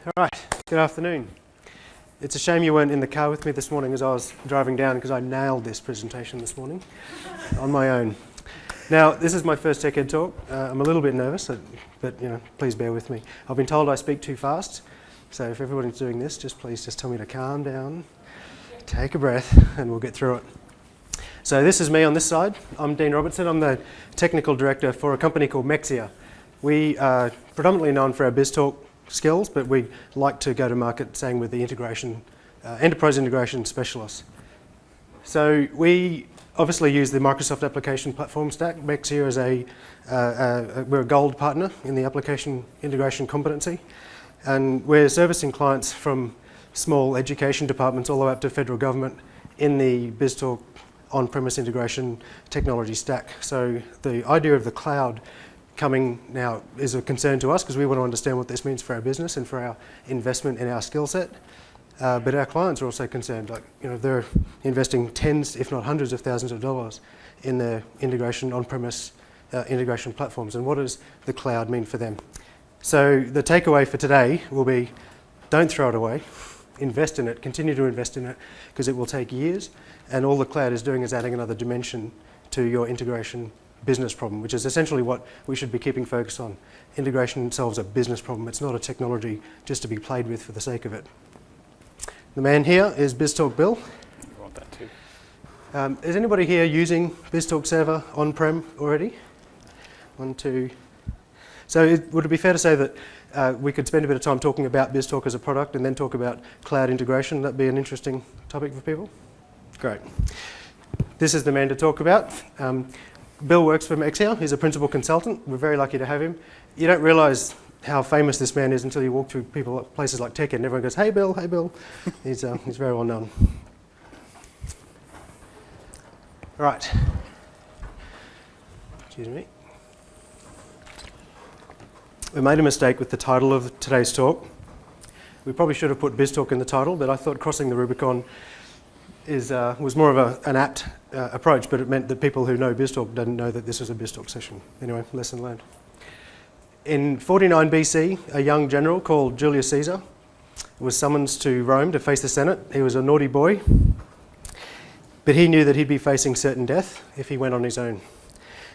All right, good afternoon. It's a shame you weren't in the car with me this morning as I was driving down, because I nailed this presentation this morning on my own. Now, this is my first Tech Ed talk. I'm a little bit nervous, but please bear with me. I've been told I speak too fast, so if everybody's doing this, please tell me to calm down, take a breath, and we'll get through it. So this is me on this side. I'm Dean Robertson. I'm the technical director for a company called Mexia. We are predominantly known for our BizTalk skills, but we like to go to market saying we're the enterprise integration specialists. So we obviously use the Microsoft application platform stack. Mexia is we're a gold partner in the application integration competency, and we're servicing clients from small education departments all the way up to federal government in the BizTalk on-premise integration technology stack. So the idea of the cloud coming now is a concern to us because we want to understand what this means for our business and for our investment in our skill set. But our clients are also concerned. They're investing tens, if not hundreds of thousands of dollars in their integration on-premise integration platforms. And what does the cloud mean for them? So the takeaway for today will be, don't throw it away. Invest in it, continue to invest in it, because it will take years. And all the cloud is doing is adding another dimension to your integration business problem, which is essentially what we should be keeping focused on. Integration solves a business problem. It's not a technology just to be played with for the sake of it. The man here is BizTalk Bill. I want that too. Is anybody here using BizTalk Server on-prem already? 1, 2. So would it be fair to say that we could spend a bit of time talking about BizTalk as a product and then talk about cloud integration? That'd be an interesting topic for people? Great. This is the man to talk about. Bill works for Mexia. He's a principal consultant. We're very lucky to have him. You don't realise how famous this man is until you walk through places like Tech Ed and everyone goes, "Hey Bill, hey Bill." He's very well known. All right. Excuse me. We made a mistake with the title of today's talk. We probably should have put BizTalk in the title, but I thought crossing the Rubicon was more of an apt approach, but it meant that people who know BizTalk didn't know that this was a BizTalk session. Anyway, lesson learned. In 49 BC, a young general called Julius Caesar was summoned to Rome to face the Senate. He was a naughty boy, but he knew that he'd be facing certain death if he went on his own.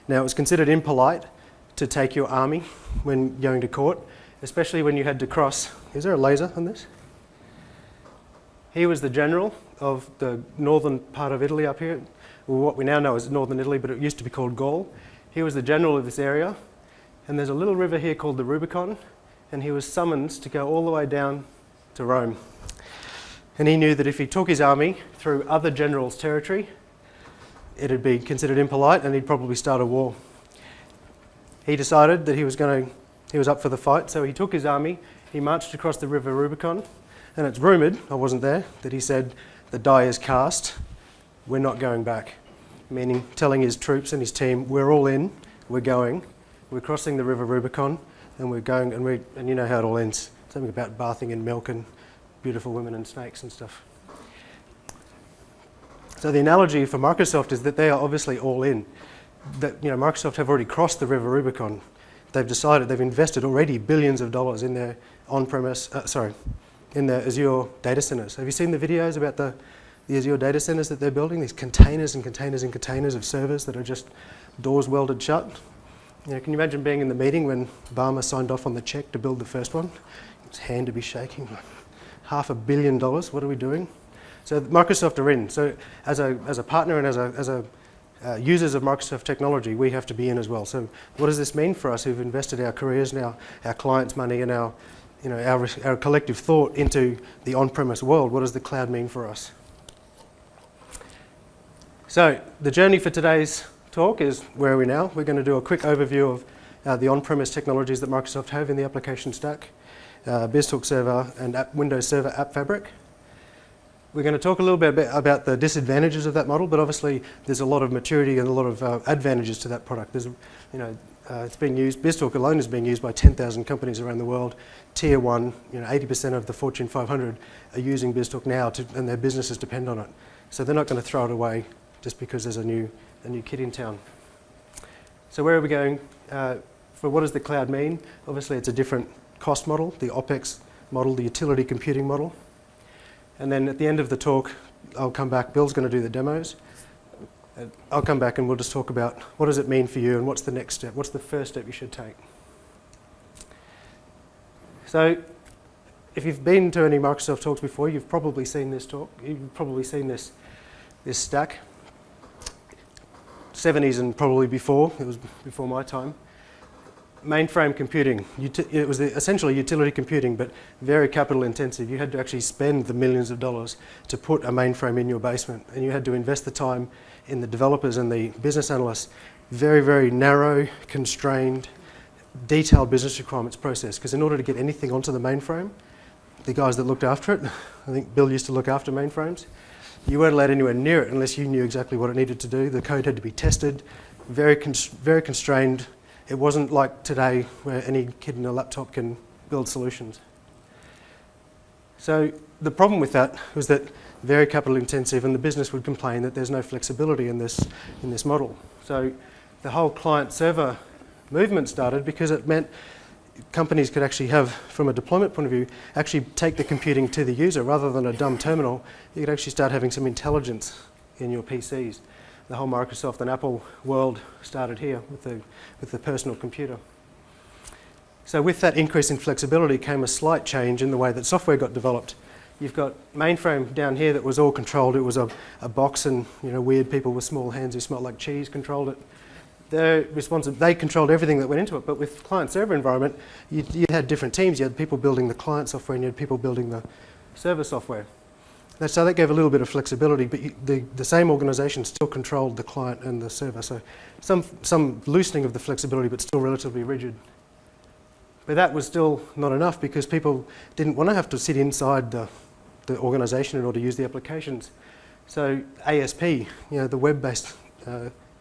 Now, it was considered impolite to take your army when going to court, especially when you had to cross. Is there a laser on this? He was the general of the northern part of Italy up here, well, what we now know as northern Italy, but it used to be called Gaul. He was the general of this area, and there's a little river here called the Rubicon, and he was summoned to go all the way down to Rome. And he knew that if he took his army through other generals' territory, it'd be considered impolite and he'd probably start a war. He decided that he was up for the fight, so he took his army, he marched across the river Rubicon, and it's rumoured, I wasn't there, that he said, "The die is cast, we're not going back." Meaning telling his troops and his team, we're all in, we're going, we're crossing the river Rubicon, and we're going, and you know how it all ends. Something about bathing in milk and beautiful women and snakes and stuff. So the analogy for Microsoft is that they are obviously all in. That Microsoft have already crossed the river Rubicon. They've invested already billions of dollars in their in their Azure data centers. Have you seen the videos about the Azure data centers that they're building? These containers and containers and containers of servers that are just doors welded shut. Can you imagine being in the meeting when Obama signed off on the check to build the first one? His hand to be shaking. $500 million. What are we doing? So Microsoft are in. So as a partner and as a users of Microsoft technology, we have to be in as well. So what does this mean for us who've invested our careers and our clients' money and our collective thought into the on-premise world? What does the cloud mean for us? So the journey for today's talk is, where are we now? We're going to do a quick overview of the on-premise technologies that Microsoft have in the application stack, BizTalk Server and Windows Server App Fabric. We're going to talk a little bit about the disadvantages of that model, but obviously there's a lot of maturity and a lot of advantages to that product. There's, it's being used, BizTalk alone is being used by 10,000 companies around the world. Tier 1, 80% of the Fortune 500 are using BizTalk now, and their businesses depend on it. So they're not going to throw it away just because there's a new kid in town. So where are we going? For what does the cloud mean? Obviously it's a different cost model. The OpEx model, the utility computing model. And then at the end of the talk, I'll come back. Bill's going to do the demos. I'll come back and we'll just talk about what does it mean for you and what's the next step, what's the first step you should take. So if you've been to any Microsoft talks before, you've probably seen this talk. You've probably seen this stack. 70s and probably before. It was before my time. Mainframe computing. It was essentially utility computing, but very capital intensive. You had to actually spend the millions of dollars to put a mainframe in your basement, and you had to invest the time in the developers and the business analysts. Very, very narrow, constrained, detailed business requirements process, because in order to get anything onto the mainframe, the guys that looked after it, I think Bill used to look after mainframes, you weren't allowed anywhere near it unless you knew exactly what it needed to do. The code had to be tested, very constrained. It wasn't like today where any kid in a laptop can build solutions. So the problem with that was that very capital intensive, and the business would complain that there's no flexibility in this model. So the whole client-server movement started because it meant companies could actually have, from a deployment point of view, actually take the computing to the user rather than a dumb terminal. You could actually start having some intelligence in your PCs. The whole Microsoft and Apple world started here with the personal computer. So with that increase in flexibility came a slight change in the way that software got developed. You've got mainframe down here that was all controlled. It was a box, and weird people with small hands who smelled like cheese controlled it. They controlled everything that went into it. But with client-server environment, you had different teams. You had people building the client software, and you had people building the server software. So that gave a little bit of flexibility, but the same organisation still controlled the client and the server. So some loosening of the flexibility, but still relatively rigid. But that was still not enough because people didn't want to have to sit inside the organisation in order to use the applications. So ASP, the web-based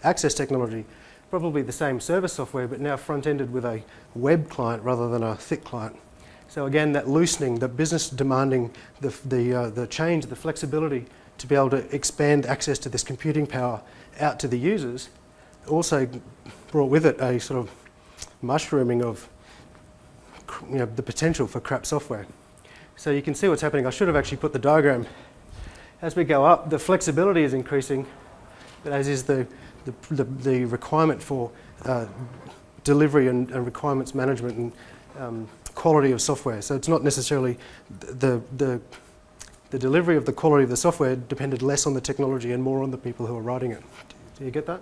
access technology, probably the same server software, but now front-ended with a web client rather than a thick client. So again, that loosening, the business demanding the change, the flexibility to be able to expand access to this computing power out to the users, also brought with it a sort of mushrooming of the potential for crap software. So you can see what's happening. I should have actually put the diagram. As we go up, the flexibility is increasing, but as is the requirement for delivery and requirements management and quality of software. So it's not necessarily the delivery of the quality of the software depended less on the technology and more on the people who are writing it. Do you get that?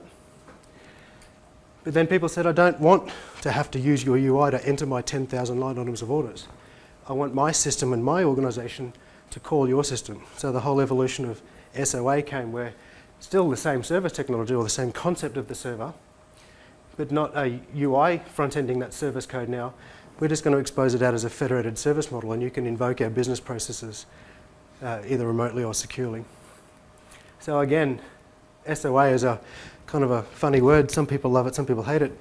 But then people said, I don't want to have to use your UI to enter my 10,000 line items of orders. I want my system and my organisation to call your system. So the whole evolution of SOA came, where still the same service technology or the same concept of the server, but not a UI front-ending that service code now. We're just going to expose it out as a federated service model, and you can invoke our business processes either remotely or securely. So again, SOA is a kind of a funny word. Some people love it, some people hate it.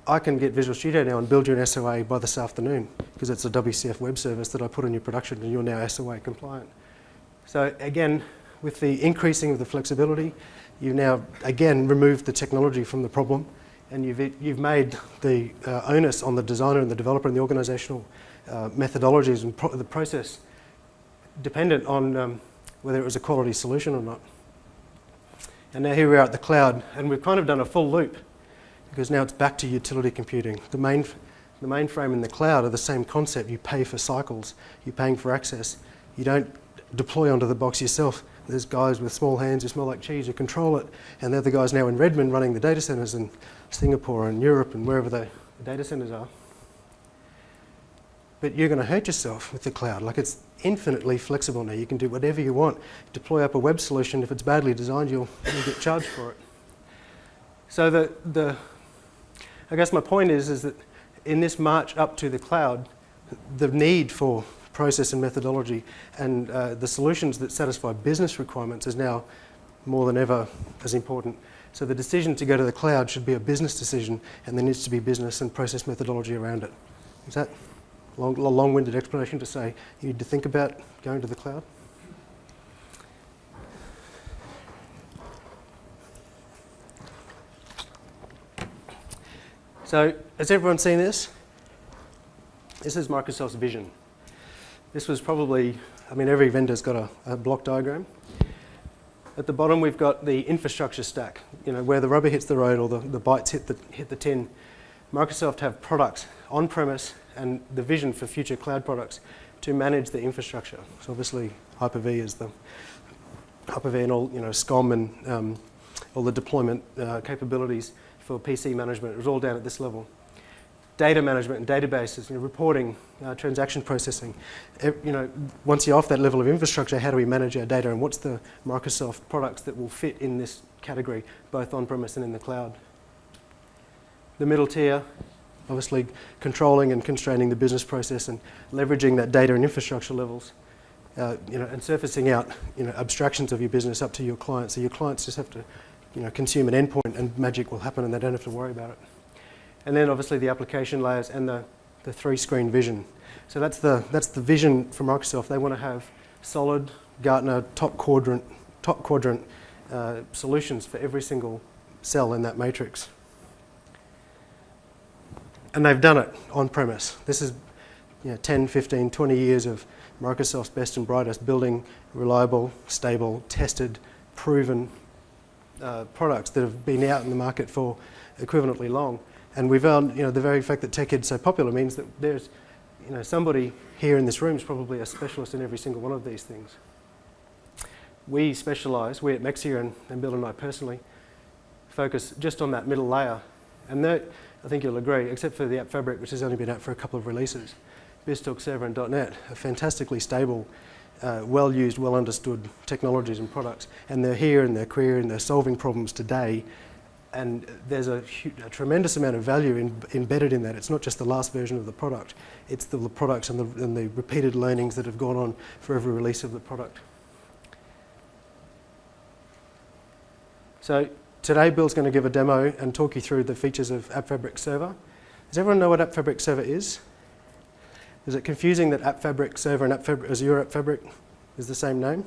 I can get Visual Studio now and build you an SOA by this afternoon because it's a WCF web service that I put in your production and you're now SOA compliant. So again, with the increasing of the flexibility, you've now again removed the technology from the problem, and you've made the onus on the designer and the developer and the organisational methodologies and the process dependent on whether it was a quality solution or not. And now here we are at the cloud, and we've kind of done a full loop because now it's back to utility computing. The mainframe and the cloud are the same concept. You pay for cycles, you're paying for access. You don't deploy onto the box yourself. There's guys with small hands who smell like cheese who control it, and they're the guys now in Redmond running the data centres in Singapore and Europe and wherever the data centres are. But you're going to hurt yourself with the cloud. Like, it's infinitely flexible now. You can do whatever you want. Deploy up a web solution. If it's badly designed, you'll get charged for it. So I guess my point is that in this march up to the cloud, the need for process and methodology and the solutions that satisfy business requirements is now more than ever as important. So the decision to go to the cloud should be a business decision, and there needs to be business and process methodology around it. Is that a long-winded explanation to say you need to think about going to the cloud? So has everyone seen this? This is Microsoft's vision. This was probably, I mean, every vendor's got a block diagram. At the bottom, we've got the infrastructure stack, you know, where the rubber hits the road or the bytes hit the tin. Microsoft have products on-premise and the vision for future cloud products to manage the infrastructure. So obviously, Hyper-V is the Hyper-V and all, you know, SCOM and all the deployment capabilities for PC management. It was all down at this level. Data management and databases, you know, reporting, transaction processing. You know, once you're off that level of infrastructure, how do we manage our data, and what's the Microsoft products that will fit in this category, both on-premise and in the cloud? The middle tier, obviously controlling and constraining the business process and leveraging that data and infrastructure levels, you know, and surfacing out, you know, abstractions of your business up to your clients. So your clients just have to, you know, consume an endpoint and magic will happen and they don't have to worry about it. And then obviously the application layers and the three-screen vision. So that's the vision for Microsoft. They want to have solid Gartner top quadrant solutions for every single cell in that matrix. And they've done it on-premise. This is, you know, 10, 15, 20 years of Microsoft's best and brightest building reliable, stable, tested, proven products that have been out in the market for equivalently long. And we found, you know, the very fact that TechEd's so popular means that there's, you know, somebody here in this room is probably a specialist in every single one of these things. We specialise, we at Mexia and Bill and I personally, focus just on that middle layer. And that, I think you'll agree, except for the App Fabric, which has only been out for a couple of releases, BizTalk Server and .NET are fantastically stable, well-used, well-understood technologies and products. And they're here and they're queer and they're solving problems today. And there's a tremendous amount of value embedded in that. It's not just the last version of the product, it's the products and the repeated learnings that have gone on for every release of the product. So today Bill's going to give a demo and talk you through the features of App Fabric Server. Does everyone know what App Fabric Server is? Is it confusing that App Fabric Server and Azure App Fabric is the same name?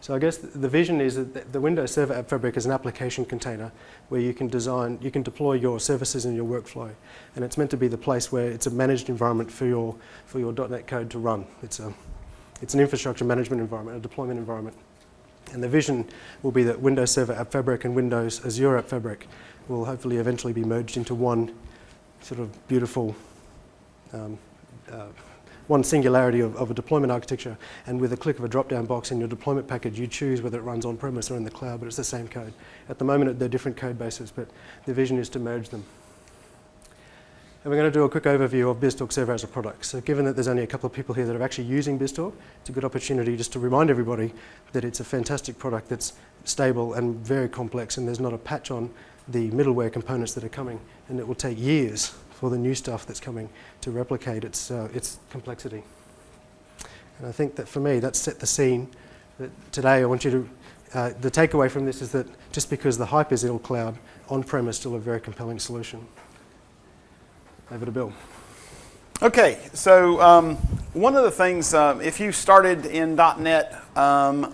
So I guess the vision is that the Windows Server App Fabric is an application container where you can deploy your services and your workflow. And it's meant to be the place where it's a managed environment for your .NET code to run. It's an infrastructure management environment, a deployment environment. And the vision will be that Windows Server App Fabric and Windows Azure App Fabric will hopefully eventually be merged into one sort of beautiful one singularity of a deployment architecture, and with a click of a drop-down box in your deployment package, you choose whether it runs on-premise or in the cloud, but it's the same code. At the moment, they're different code bases, but the vision is to merge them. And we're going to do a quick overview of BizTalk Server as a product. So given that there's only a couple of people here that are actually using BizTalk, it's a good opportunity just to remind everybody that it's a fantastic product that's stable and very complex, and there's not a patch on the middleware components that are coming, and it will take years for the new stuff that's coming to replicate its complexity. And I think that for me, that's set the scene. That today I want you to, the takeaway from this is that just because the hype is all cloud, on-prem is still a very compelling solution. Over to Bill. Okay, so one of the things, if you started in .NET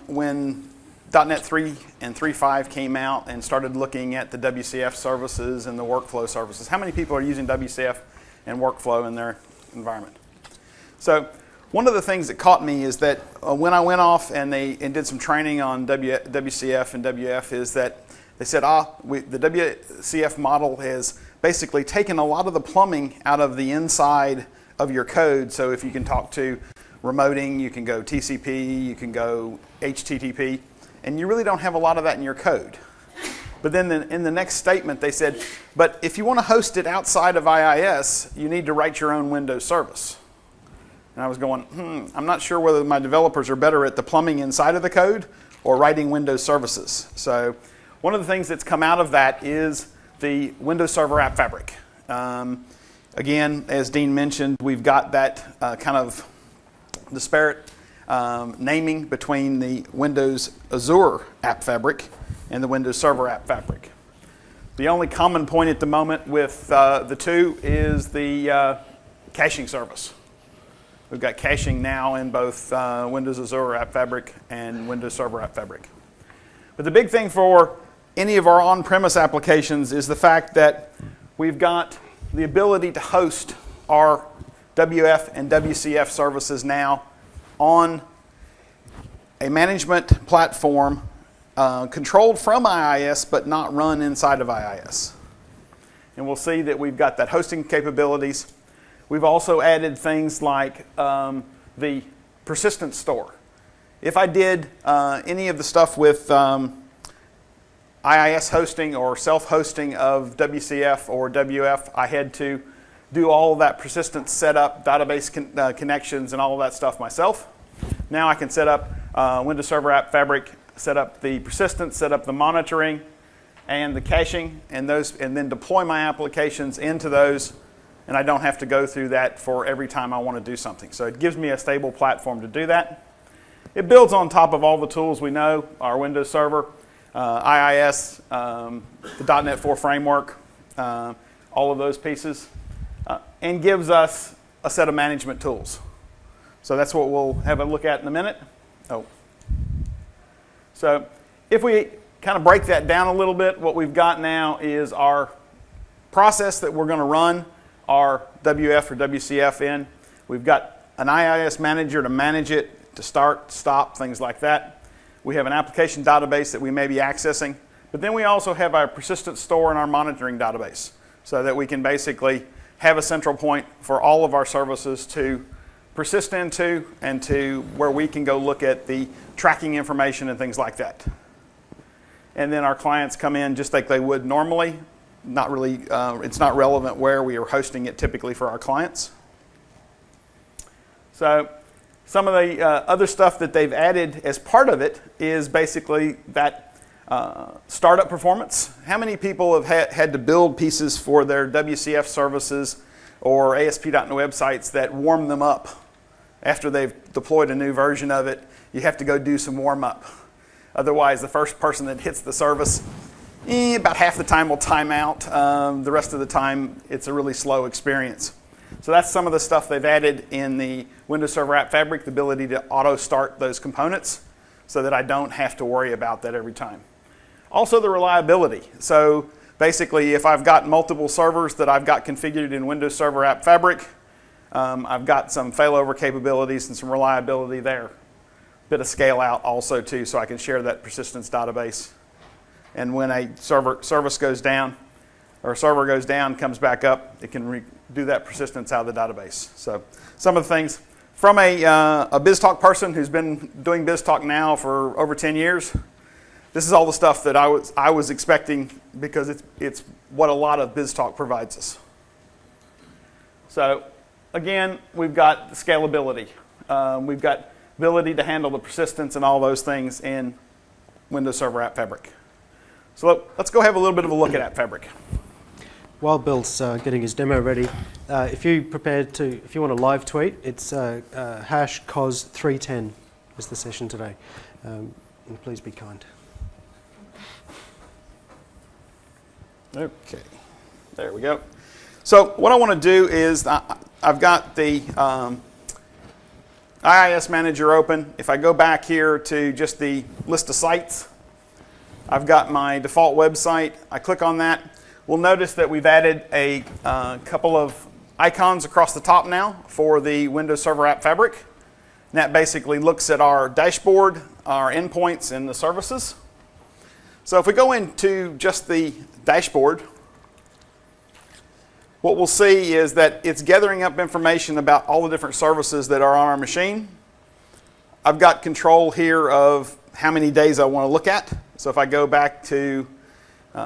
when .NET 3 and 3.5 came out and started looking at the WCF services and the workflow services, how many people are using WCF and workflow in their environment? So one of the things that caught me is that when I went off and did some training on WCF and WF is that they said, the WCF model has basically taken a lot of the plumbing out of the inside of your code. So if you can talk to remoting, you can go TCP, you can go HTTP, and you really don't have a lot of that in your code. But then in the next statement they said, but if you want to host it outside of IIS, you need to write your own Windows service. And I was going, I'm not sure whether my developers are better at the plumbing inside of the code or writing Windows services. So one of the things that's come out of that is the Windows Server App Fabric. Again, as Dean mentioned, we've got that kind of disparate naming between the Windows Azure App Fabric and the Windows Server App Fabric. The only common point at the moment with the two is the caching service. We've got caching now in both Windows Azure App Fabric and Windows Server App Fabric. But the big thing for any of our on-premise applications is the fact that we've got the ability to host our WF and WCF services now on a management platform controlled from IIS but not run inside of IIS. And we'll see that we've got that hosting capabilities. We've also added things like the persistence store. If I did any of the stuff with IIS hosting or self-hosting of WCF or WF, I had to do all of that persistence setup, database connections, and all of that stuff myself. Now I can set up Windows Server App Fabric, set up the persistence, set up the monitoring and the caching, and then deploy my applications into those, and I don't have to go through that for every time I want to do something. So it gives me a stable platform to do that. It builds on top of all the tools we know, our Windows Server, IIS, the .NET 4 framework, all of those pieces, and gives us a set of management tools. So that's what we'll have a look at in a minute. So if we kind of break that down a little bit, what we've got now is our process that we're going to run our WF or WCF in. We've got an IIS manager to manage it, to start, stop, things like that. We have an application database that we may be accessing, but then we also have our persistence store and our monitoring database so that we can basically have a central point for all of our services to persist into and to where we can go look at the tracking information and things like that. And then our clients come in just like they would normally. Not really, it's not relevant where we are hosting it typically for our clients. So some of the other stuff that they've added as part of it is basically that startup performance. How many people have had to build pieces for their WCF services or ASP.NET websites that warm them up after they've deployed a new version of it? You have to go do some warm up. Otherwise, the first person that hits the service, about half the time will time out. The rest of the time, it's a really slow experience. So that's some of the stuff they've added in the Windows Server App Fabric, the ability to auto-start those components so that I don't have to worry about that every time. Also the reliability. So basically, if I've got multiple servers that I've got configured in Windows Server App Fabric, I've got some failover capabilities and some reliability there. Bit of scale out also too, so I can share that persistence database. And when a service goes down, or a server goes down, comes back up, it can do that persistence out of the database. So some of the things from a BizTalk person who's been doing BizTalk now for over 10 years, this is all the stuff that I was expecting because it's what a lot of BizTalk provides us. So again, we've got the scalability. We've got ability to handle the persistence and all those things in Windows Server App Fabric. So let's go have a little bit of a look at App Fabric. While Bill's getting his demo ready, if you want a live tweet, it's hash cos310 is the session today. And please be kind. Okay, there we go. So what I want to do is I've got the IIS Manager open. If I go back here to just the list of sites, I've got my default website. I click on that. We'll notice that we've added a couple of icons across the top now for the Windows Server App Fabric. And that basically looks at our dashboard, our endpoints, and the services. So if we go into just the dashboard, what we'll see is that it's gathering up information about all the different services that are on our machine. I've got control here of how many days I want to look at. So if I go back to,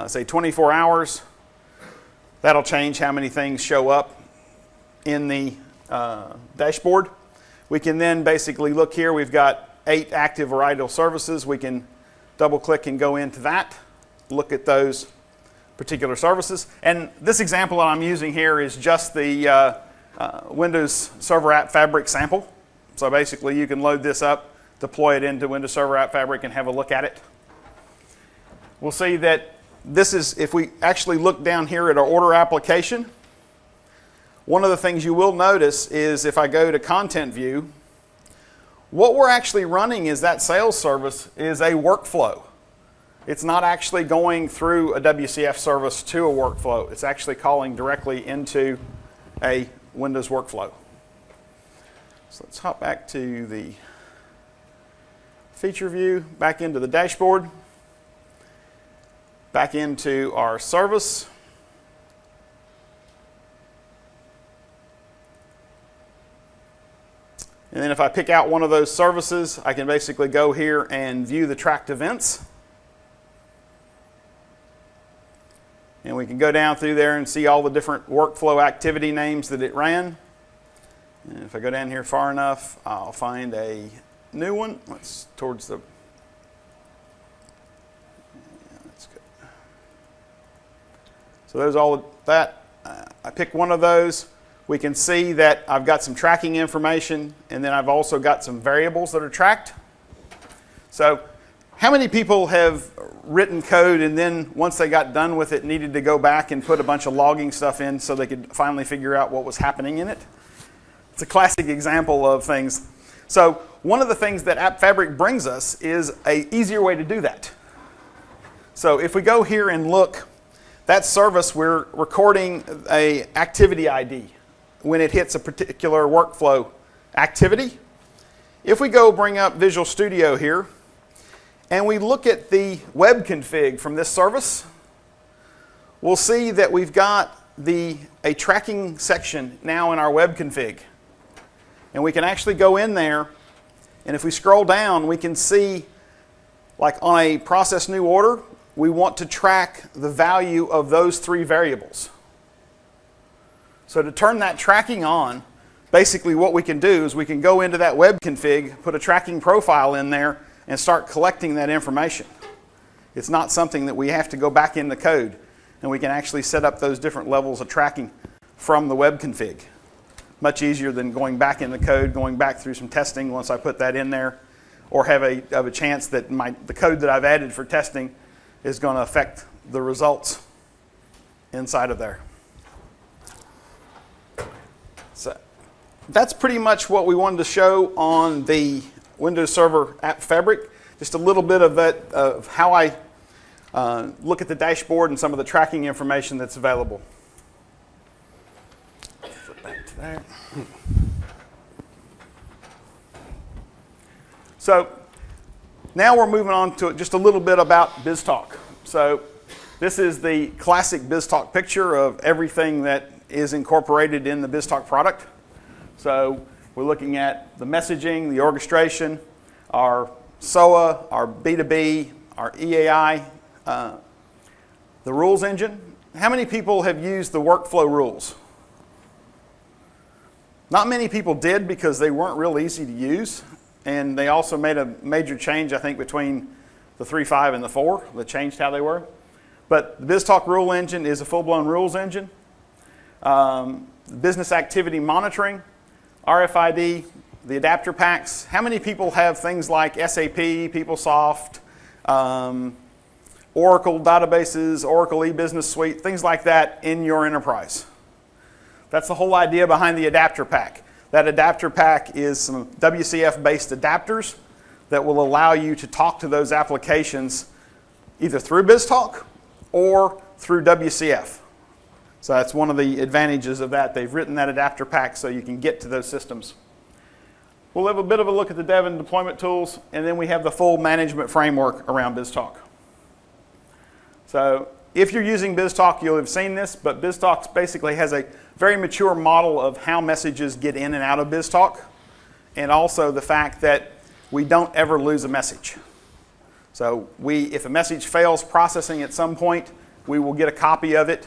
say, 24 hours, that'll change how many things show up in the dashboard. We can then basically look here. We've got 8 active or idle services. We can double-click and go into that, look at those particular services. And this example that I'm using here is just the Windows Server App Fabric sample. So basically, you can load this up, deploy it into Windows Server App Fabric, and have a look at it. We'll see that this is, if we actually look down here at our order application, one of the things you will notice is if I go to Content View, what we're actually running is that sales service is a workflow. It's not actually going through a WCF service to a workflow. It's actually calling directly into a Windows workflow. So let's hop back to the feature view, back into the dashboard, back into our service. And then if I pick out one of those services, I can basically go here and view the tracked events. And we can go down through there and see all the different workflow activity names that it ran. And if I go down here far enough, I'll find a new one. Let's towards the, yeah, that's good. So there's all of that. I pick one of those. We can see that I've got some tracking information, and then I've also got some variables that are tracked. So how many people have written code and then once they got done with it needed to go back and put a bunch of logging stuff in so they could finally figure out what was happening in it? It's a classic example of things. So one of the things that App Fabric brings us is an easier way to do that. So if we go here and look, that service, we're recording a activity ID when it hits a particular workflow activity. If we go bring up Visual Studio here, and we look at the web config from this service, we'll see that we've got a tracking section now in our web config. And we can actually go in there, and if we scroll down, we can see, like on a process new order, we want to track the value of those 3 variables. So to turn that tracking on, basically what we can do is we can go into that web config, put a tracking profile in there, and start collecting that information. It's not something that we have to go back in the code, and we can actually set up those different levels of tracking from the web config. Much easier than going back in the code, going back through some testing once I put that in there, or have a chance that the code that I've added for testing is going to affect the results inside of there. So that's pretty much what we wanted to show on the Windows Server App Fabric. Just a little bit of that, of how I look at the dashboard and some of the tracking information that's available. Flip back to there. So now we're moving on to just a little bit about BizTalk. So this is the classic BizTalk picture of everything that is incorporated in the BizTalk product. So we're looking at the messaging, the orchestration, our SOA, our B2B, our EAI, the rules engine. How many people have used the workflow rules? Not many people did because they weren't real easy to use. And they also made a major change, I think, between the 3.5 and the 4 that changed how they were. But the BizTalk rule engine is a full-blown rules engine. Business activity monitoring, RFID, the adapter packs. How many people have things like SAP, PeopleSoft, Oracle databases, Oracle e-business suite, things like that in your enterprise? That's the whole idea behind the adapter pack. That adapter pack is some WCF-based adapters that will allow you to talk to those applications either through BizTalk or through WCF. So that's one of the advantages of that. They've written that adapter pack so you can get to those systems. We'll have a bit of a look at the dev and deployment tools, and then we have the full management framework around BizTalk. So if you're using BizTalk, you'll have seen this, but BizTalk basically has a very mature model of how messages get in and out of BizTalk, and also the fact that we don't ever lose a message. So if a message fails processing at some point, we will get a copy of it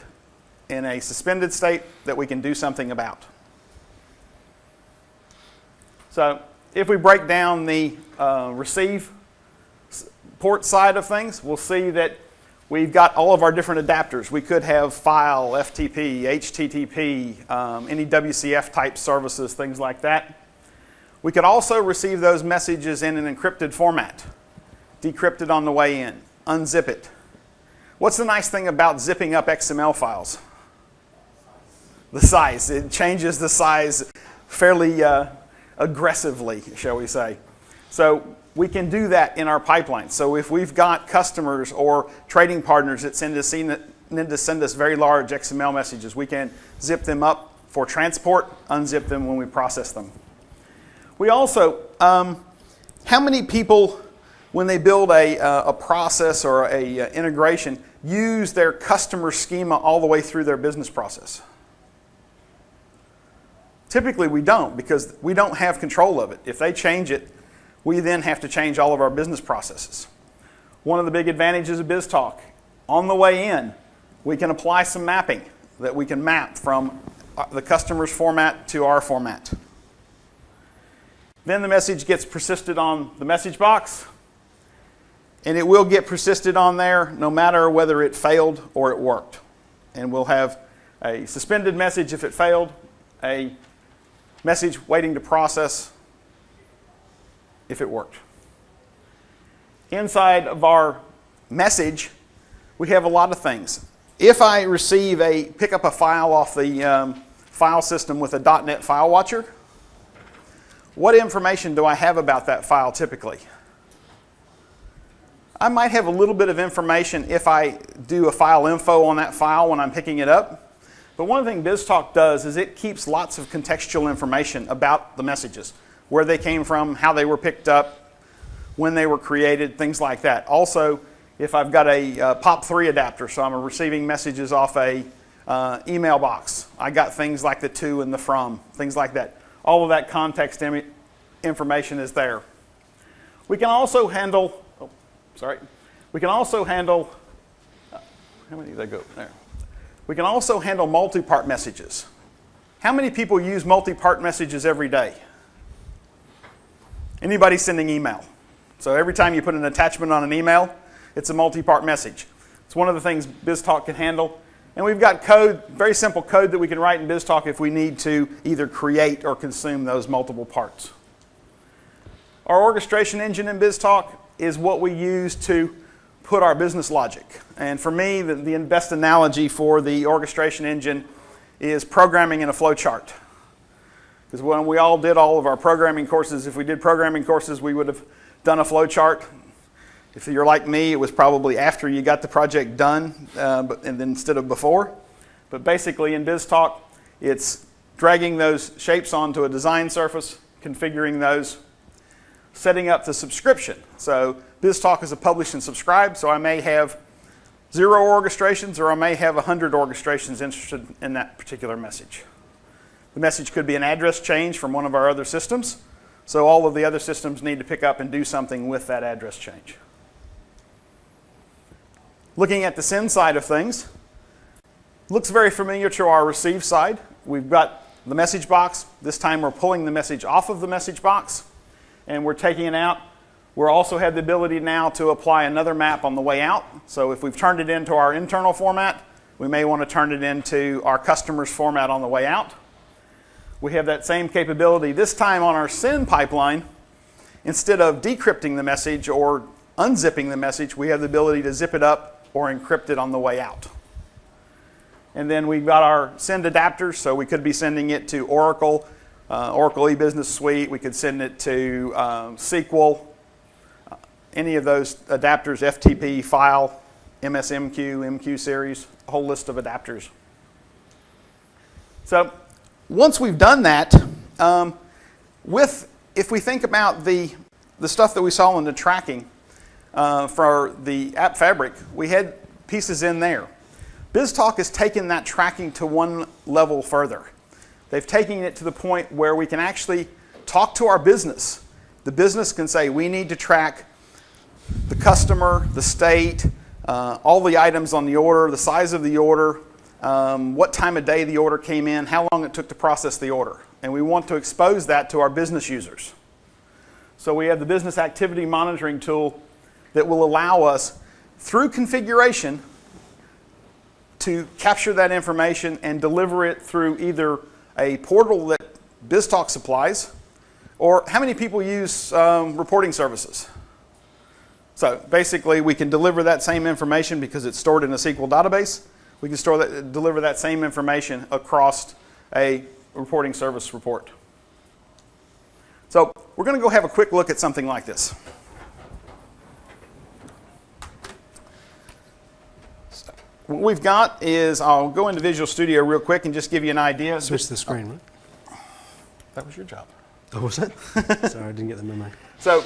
in a suspended state that we can do something about. So if we break down the receive port side of things, we'll see that we've got all of our different adapters. We could have file, FTP, HTTP, any WCF type services, things like that. We could also receive those messages in an encrypted format, decrypt it on the way in, unzip it. What's the nice thing about zipping up XML files? The size. It changes the size fairly aggressively, shall we say. So we can do that in our pipeline. So if we've got customers or trading partners that need to send us very large XML messages, we can zip them up for transport, unzip them when we process them. We also, how many people, when they build a process or a integration, use their customer schema all the way through their business process? Typically we don't, because we don't have control of it. If they change it, we then have to change all of our business processes. One of the big advantages of BizTalk, on the way in, we can apply some mapping that we can map from the customer's format to our format. Then the message gets persisted on the message box, and it will get persisted on there no matter whether it failed or it worked. And we'll have a suspended message if it failed, a message waiting to process if it worked. Inside of our message, we have a lot of things. If I pick up a file off the file system with a .NET file watcher, what information do I have about that file typically? I might have a little bit of information if I do a file info on that file when I'm picking it up. But one thing BizTalk does is it keeps lots of contextual information about the messages, where they came from, how they were picked up, when they were created, things like that. Also, if I've got a POP3 adapter, so I'm receiving messages off a email box, I got things like the to and the from, things like that. All of that context information is there. We can also handle, we can also handle, how many did they go there? We can also handle multi-part messages. How many people use multi-part messages every day? Anybody sending email? So every time you put an attachment on an email, it's a multi-part message. It's one of the things BizTalk can handle. And we've got code, very simple code that we can write in BizTalk if we need to either create or consume those multiple parts. Our orchestration engine in BizTalk is what we use to put our business logic. And for me, the best analogy for the orchestration engine is programming in a flowchart. Because when we all did all of our programming courses, if we did programming courses, we would have done a flowchart. If you're like me, it was probably after you got the project done, and then instead of before. But basically in BizTalk, it's dragging those shapes onto a design surface, configuring those, setting up the subscription. So BizTalk is a publish and subscribe, so I may have 0 orchestrations or I may have 100 orchestrations interested in that particular message. The message could be an address change from one of our other systems, so all of the other systems need to pick up and do something with that address change. Looking at the send side of things, looks very familiar to our receive side. We've got the message box. This time we're pulling the message off of the message box and we're taking it out. We also have the ability now to apply another map on the way out. So if we've turned it into our internal format, we may want to turn it into our customer's format on the way out. We have that same capability this time on our send pipeline. Instead of decrypting the message or unzipping the message, we have the ability to zip it up or encrypt it on the way out. And then we've got our send adapters, so we could be sending it to Oracle, Oracle E-Business Suite. We could send it to SQL, any of those adapters, FTP, file, MSMQ, MQ series, a whole list of adapters. So once we've done that, if we think about the stuff that we saw in the tracking for the app fabric, we had pieces in there. BizTalk has taken that tracking to one level further. They've taken it to the point where we can actually talk to our business. The business can say, we need to track the customer, the state, all the items on the order, the size of the order, what time of day the order came in, how long it took to process the order. And we want to expose that to our business users. So we have the business activity monitoring tool that will allow us, through configuration, to capture that information and deliver it through either a portal that BizTalk supplies, or how many people use reporting services? So basically we can deliver that same information because it's stored in a SQL database. We can deliver that same information across a reporting service report. So we're going to go have a quick look at something like this. So what we've got is, I'll go into Visual Studio real quick and just give you an idea. Switch the screen, right? That was your job. Oh, was it? Sorry, I didn't get the memo. So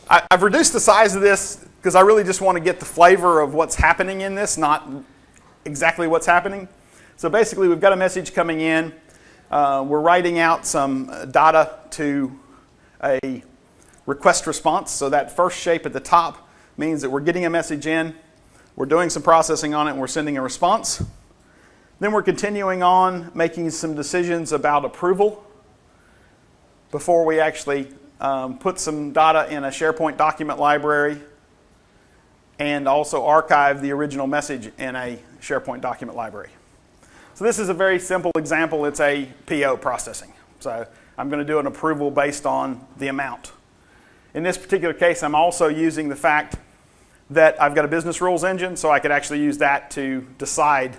I've reduced the size of this because I really just want to get the flavor of what's happening in this, not exactly what's happening. So basically, we've got a message coming in. We're writing out some data to a request response. So that first shape at the top means that we're getting a message in, we're doing some processing on it, and we're sending a response. Then we're continuing on making some decisions about approval before we actually put some data in a SharePoint document library and also archive the original message in a SharePoint document library. So this is a very simple example. It's a PO processing. So I'm going to do an approval based on the amount. In this particular case, I'm also using the fact that I've got a business rules engine, so I could actually use that to decide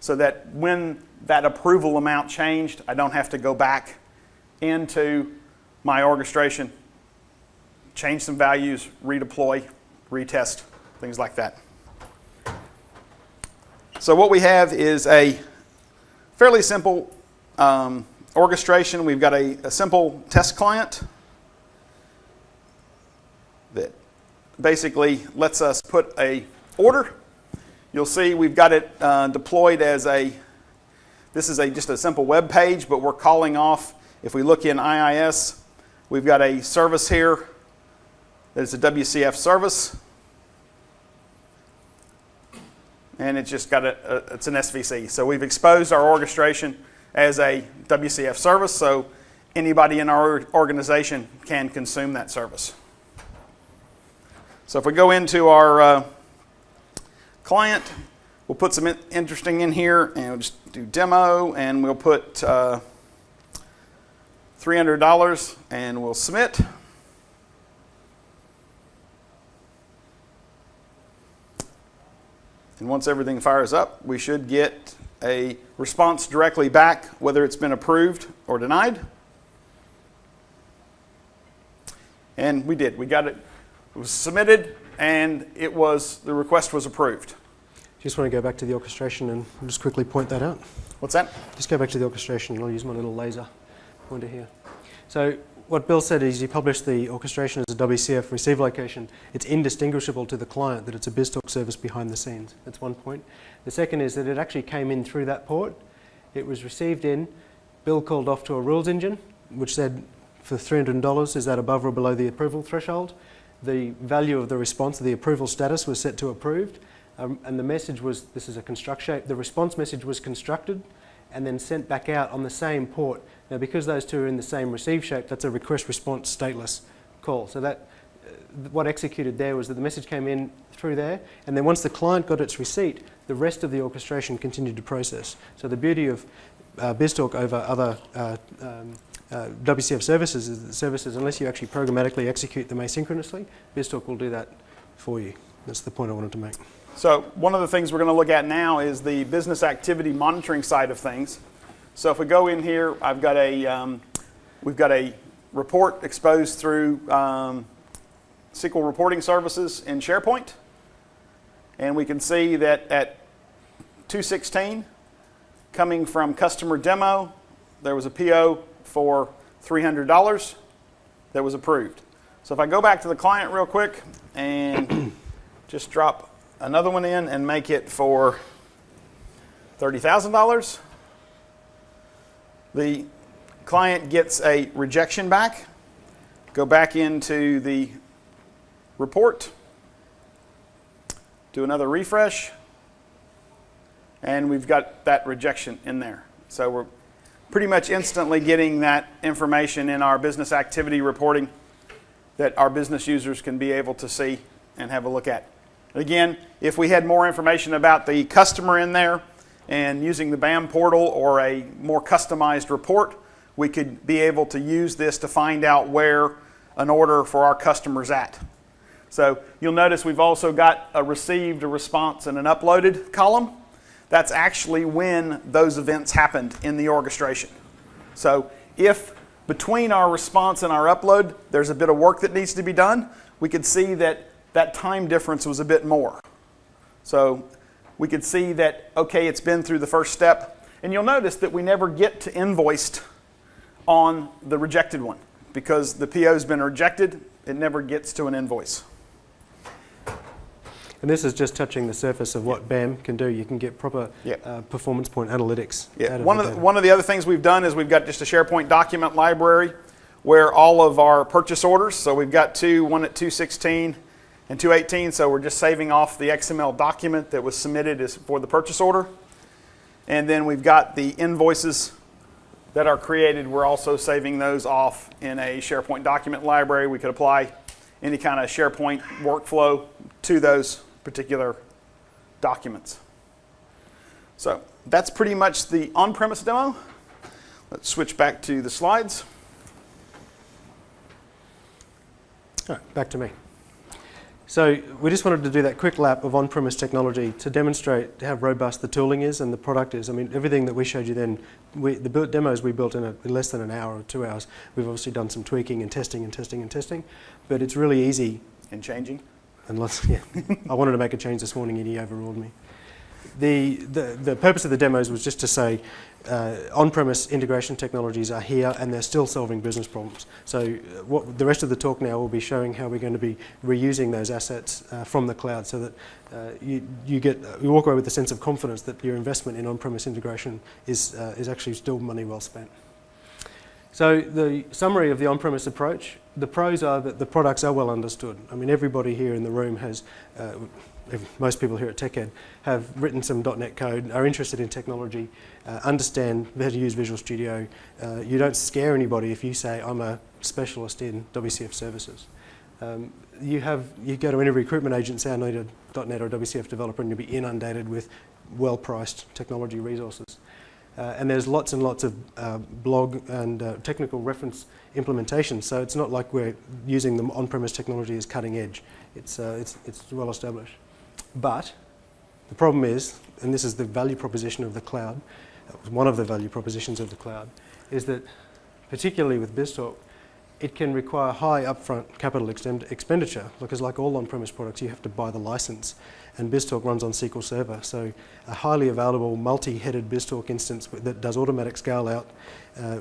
so that when that approval amount changed, I don't have to go back into my orchestration, change some values, redeploy, retest, things like that. So what we have is a fairly simple orchestration. We've got a simple test client that basically lets us put a order. You'll see we've got it deployed as this is just a simple web page, but we're calling off, if we look in IIS, we've got a service here that is a WCF service. And it's just got it's an SVC. So we've exposed our orchestration as a WCF service, so anybody in our organization can consume that service. So if we go into our client, we'll put some interesting in here, and we'll just do demo, and we'll put $300, and we'll submit. And once everything fires up, we should get a response directly back, whether it's been approved or denied. And we did. We got it. It was submitted, and the request was approved. Just want to go back to the orchestration and just quickly point that out. What's that? Just go back to the orchestration, and I'll use my little laser pointer here. So what Bill said is you publish the orchestration as a WCF receive location. It's indistinguishable to the client that it's a BizTalk service behind the scenes. That's one point. The second is that it actually came in through that port. It was received in. Bill called off to a rules engine, which said for $300, is that above or below the approval threshold? The value of the response, the approval status, was set to approved. And the message was, this is a construct shape. The response message was constructed and then sent back out on the same port. Now, because those two are in the same receive shape, that's a request response stateless call. So that what executed there was that the message came in through there, and then once the client got its receipt, the rest of the orchestration continued to process. So the beauty of BizTalk over other WCF services is that services, unless you actually programmatically execute them asynchronously, BizTalk will do that for you. That's the point I wanted to make. So one of the things we're going to look at now is the business activity monitoring side of things. So if we go in here, we've got a report exposed through SQL reporting services in SharePoint. And we can see that at 2:16, coming from customer demo, there was a PO for $300 that was approved. So if I go back to the client real quick and just drop another one in and make it for $30,000, the client gets a rejection back. Go back into the report, do another refresh, and we've got that rejection in there. So we're pretty much instantly getting that information in our business activity reporting that our business users can be able to see and have a look at. Again, if we had more information about the customer in there and using the BAM portal or a more customized report, we could be able to use this to find out where an order for our customer's at. So you'll notice we've also got a received, a response, and an uploaded column. That's actually when those events happened in the orchestration. So if between our response and our upload, there's a bit of work that needs to be done, we could see that that time difference was a bit more. So we could see that, okay, it's been through the first step. And you'll notice that we never get to invoiced on the rejected one because the PO's been rejected, it never gets to an invoice. And this is just touching the surface of what BAM can do. You can get proper performance point analytics. Yeah. One of the other things we've done is we've got just a SharePoint document library where all of our purchase orders, so we've got one at 216 and 218, so we're just saving off the XML document that was submitted as for the purchase order. And then we've got the invoices that are created. We're also saving those off in a SharePoint document library. We could apply any kind of SharePoint workflow to those particular documents. So that's pretty much the on-premise demo. Let's switch back to the slides. All right, back to me. So we just wanted to do that quick lap of on-premise technology to demonstrate how robust the tooling is and the product is. I mean, everything that we showed you then, the demos we built in less than an hour or 2 hours. We've obviously done some tweaking and testing and testing and testing, but it's really easy. And changing? And yeah. I wanted to make a change this morning and he overruled me. The purpose of the demos was just to say on-premise integration technologies are here and they're still solving business problems. So the rest of the talk now will be showing how we're going to be reusing those assets from the cloud so that you walk away with a sense of confidence that your investment in on-premise integration is actually still money well spent. So the summary of the on-premise approach, the pros are that the products are well understood. I mean, everybody here in the room has, most people here at TechEd have written some .NET code, are interested in technology, understand how to use Visual Studio. You don't scare anybody if you say, I'm a specialist in WCF services. You go to any recruitment agent and say, I need a .NET or WCF developer, and you'll be inundated with well-priced technology resources. And there's lots and lots of blog and technical reference implementations, so it's not like we're using the on-premise technology as cutting edge. It's well established. But the problem is, and this is the value proposition of the cloud, one of the value propositions of the cloud, is that particularly with BizTalk, it can require high upfront capital expenditure, because like all on-premise products, you have to buy the license. And BizTalk runs on SQL Server, so a highly available multi-headed BizTalk instance that does automatic scale out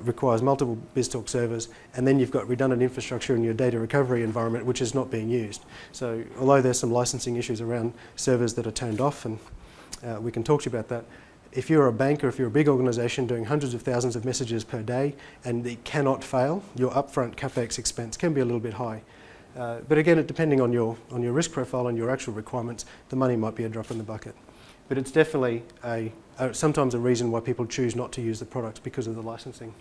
requires multiple BizTalk servers, and then you've got redundant infrastructure in your data recovery environment, which is not being used. So although there's some licensing issues around servers that are turned off, and we can talk to you about that, if you're a bank or if you're a big organization doing hundreds of thousands of messages per day and it cannot fail, your upfront CapEx expense can be a little bit high. But again, depending on your risk profile and your actual requirements, the money might be a drop in the bucket. But it's definitely sometimes a reason why people choose not to use the products because of the licensing.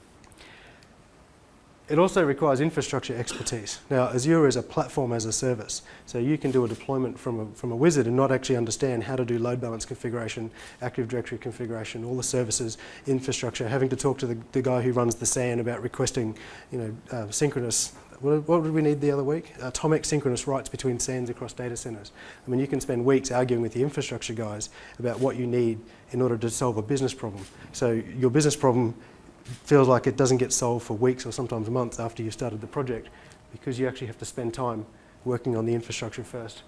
It also requires infrastructure expertise. Now, Azure is a platform as a service, so you can do a deployment from a wizard and not actually understand how to do load balance configuration, Active Directory configuration, all the services, infrastructure, having to talk to the guy who runs the SAN about requesting, synchronous. What did we need the other week? Atomic synchronous writes between SANs across data centers. I mean, you can spend weeks arguing with the infrastructure guys about what you need in order to solve a business problem. So your business problem feels like it doesn't get solved for weeks or sometimes months after you've started the project, because you actually have to spend time working on the infrastructure first.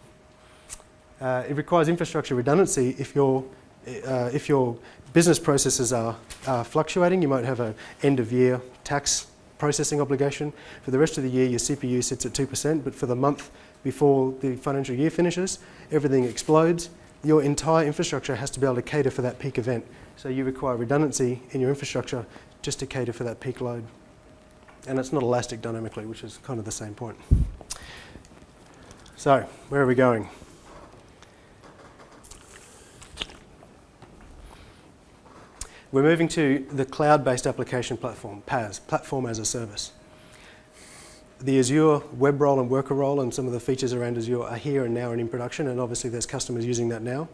It requires infrastructure redundancy if your business processes are fluctuating. You might have an end-of-year tax processing obligation. For the rest of the year, your CPU sits at 2%, but for the month before the financial year finishes, everything explodes. Your entire infrastructure has to be able to cater for that peak event. So you require redundancy in your infrastructure just to cater for that peak load. And it's not elastic dynamically, which is kind of the same point. So, where are we going? We're moving to the cloud-based application platform, PaaS, Platform as a Service. The Azure web role and worker role and some of the features around Azure are here and now and in production, and obviously there's customers using that now,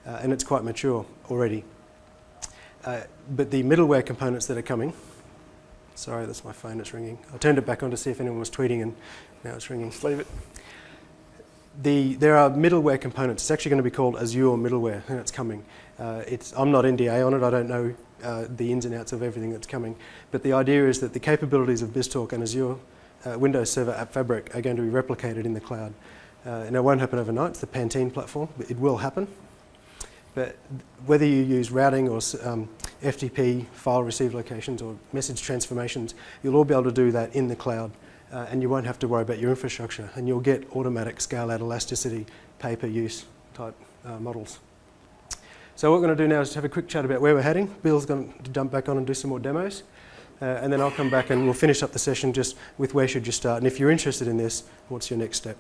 and it's quite mature already. But the middleware components that are coming, sorry, that's my phone, it's ringing. I turned it back on to see if anyone was tweeting, and now it's ringing. Just leave it. There are middleware components. It's actually going to be called Azure middleware, and it's coming. I'm not NDA on it. I don't know the ins and outs of everything that's coming. But the idea is that the capabilities of BizTalk and Azure Windows Server App Fabric are going to be replicated in the cloud. And it won't happen overnight. It's the Pantene platform, but it will happen. But whether you use routing or FTP, file receive locations, or message transformations, you'll all be able to do that in the cloud. and you won't have to worry about your infrastructure, and you'll get automatic scale-out elasticity, pay-per-use type models. So what we're going to do now is have a quick chat about where we're heading. Bill's going to jump back on and do some more demos, and then I'll come back and we'll finish up the session just with where should you start, and if you're interested in this, what's your next step?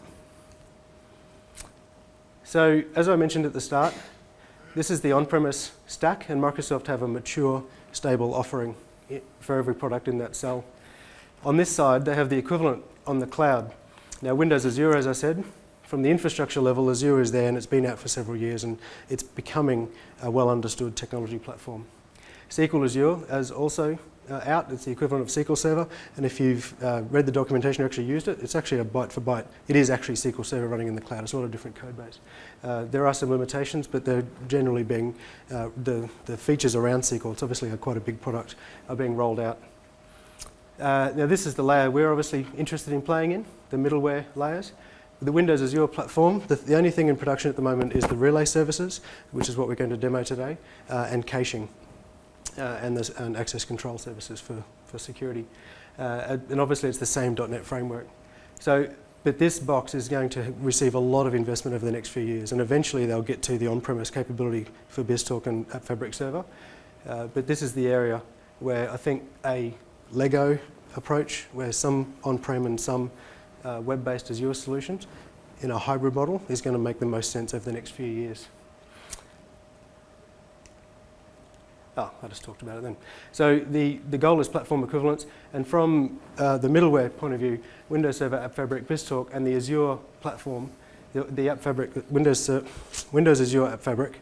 So as I mentioned at the start, this is the on-premise stack, and Microsoft have a mature, stable offering for every product in that cell. On this side, they have the equivalent on the cloud. Now, Windows Azure, as I said, from the infrastructure level, Azure is there, and it's been out for several years, and it's becoming a well-understood technology platform. SQL Azure is also out. It's the equivalent of SQL Server, and if you've read the documentation or actually used it, it's actually a byte for byte. It is actually SQL Server running in the cloud. It's not a different code base. There are some limitations, but they're generally being, the features around SQL, it's obviously quite a big product, are being rolled out. Now this is the layer we're obviously interested in playing in, the middleware layers. The Windows Azure platform, the only thing in production at the moment is the relay services, which is what we're going to demo today, and caching, and access control services for security. And obviously it's the same .NET framework. But this box is going to receive a lot of investment over the next few years, and eventually they'll get to the on-premise capability for BizTalk and App Fabric Server. But this is the area where I think a Lego approach, where some on-prem and some web-based Azure solutions in a hybrid model is going to make the most sense over the next few years. Oh, I just talked about it then. So the goal is platform equivalence, and from the middleware point of view, Windows Server, App Fabric, BizTalk, and the Azure platform, the App Fabric, Windows Azure App Fabric,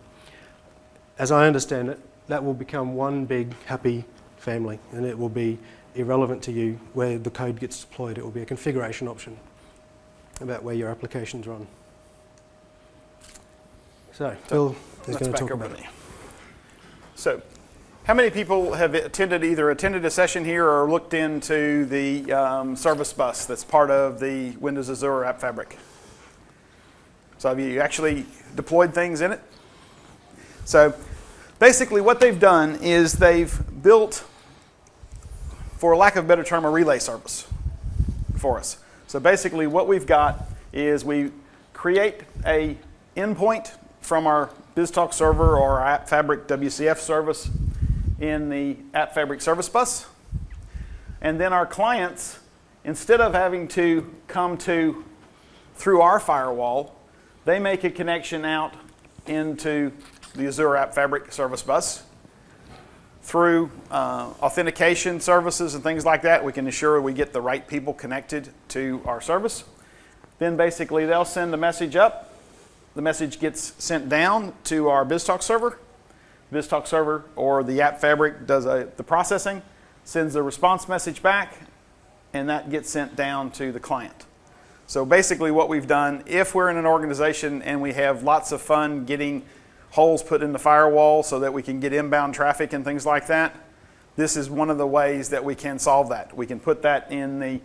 as I understand it, that will become one big happy family, and it will be irrelevant to you where the code gets deployed. It will be a configuration option about where your applications run. So, Phil is going to talk about it. So, how many people have either attended a session here or looked into the service bus that's part of the Windows Azure App Fabric? So have you actually deployed things in it? So basically what they've done is they've built, for lack of a better term, a relay service for us. So basically what we've got is we create a endpoint from our BizTalk server or our App Fabric WCF service in the App Fabric service bus. And then our clients, instead of having to come through our firewall, they make a connection out into the Azure App Fabric service bus. Through authentication services and things like that, we can ensure we get the right people connected to our service. Then basically they'll send a message up. The message gets sent down to our BizTalk server. BizTalk server or the App Fabric does the processing, sends the response message back, and that gets sent down to the client. So basically what we've done, if we're in an organization and we have lots of fun getting holes put in the firewall so that we can get inbound traffic and things like that, this is one of the ways that we can solve that. We can put that in the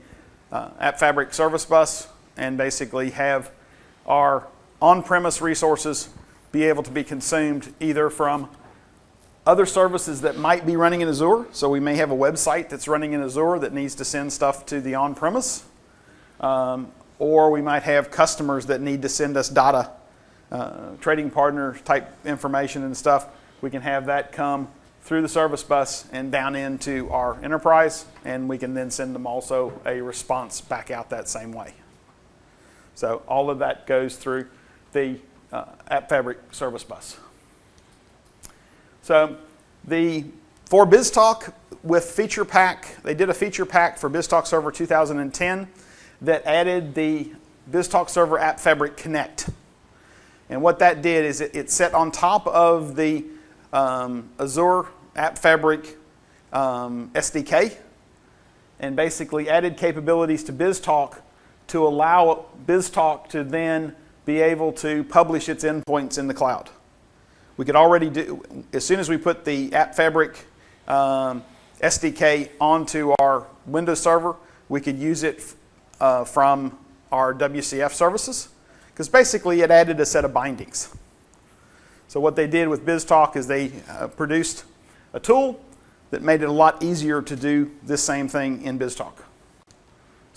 App Fabric service bus and basically have our on-premise resources be able to be consumed either from other services that might be running in Azure. So we may have a website that's running in Azure that needs to send stuff to the on-premise. Or we might have customers that need to send us data, trading partner type information and stuff. We can have that come through the service bus and down into our enterprise, and we can then send them also a response back out that same way. So all of that goes through the App Fabric service bus. So for BizTalk with Feature Pack, they did a Feature Pack for BizTalk Server 2010 that added the BizTalk Server App Fabric Connect. And what that did is it set on top of the Azure App Fabric SDK and basically added capabilities to BizTalk to allow BizTalk to then be able to publish its endpoints in the cloud. We could already do, as soon as we put the App Fabric SDK onto our Windows server, we could use it from our WCF services, because basically it added a set of bindings. So what they did with BizTalk is they produced a tool that made it a lot easier to do this same thing in BizTalk.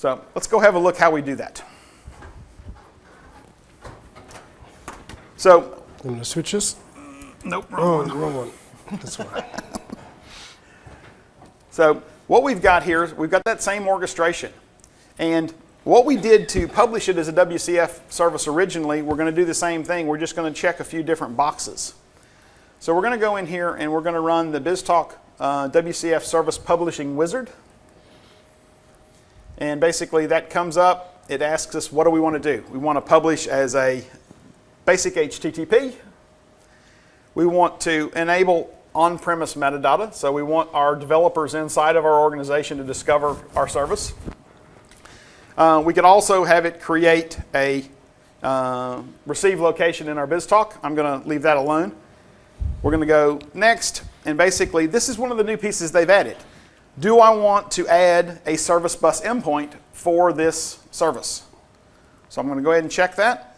So let's go have a look how we do that. So, I'm going to switch this. nope, Wrong one. This one. So what we've got here is we've got that same orchestration. And what we did to publish it as a WCF service originally, we're going to do the same thing. We're just going to check a few different boxes. So we're going to go in here and we're going to run the BizTalk WCF service publishing wizard. And basically that comes up. It asks us, what do we want to do? We want to publish as a basic HTTP. We want to enable on-premise metadata. So we want our developers inside of our organization to discover our service. We could also have it create a receive location in our BizTalk. I'm going to leave that alone. We're going to go next. And basically, this is one of the new pieces they've added. Do I want to add a service bus endpoint for this service? So I'm going to go ahead and check that.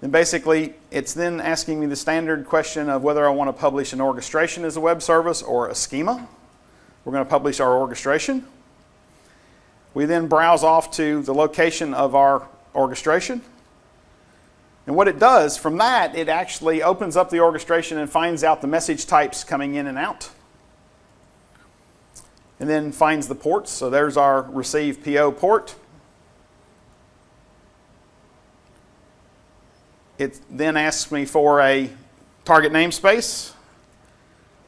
And basically, it's then asking me the standard question of whether I want to publish an orchestration as a web service or a schema. We're going to publish our orchestration. We then browse off to the location of our orchestration. And what it does from that, it actually opens up the orchestration and finds out the message types coming in and out. And then finds the ports. So there's our receive PO port. It then asks me for a target namespace.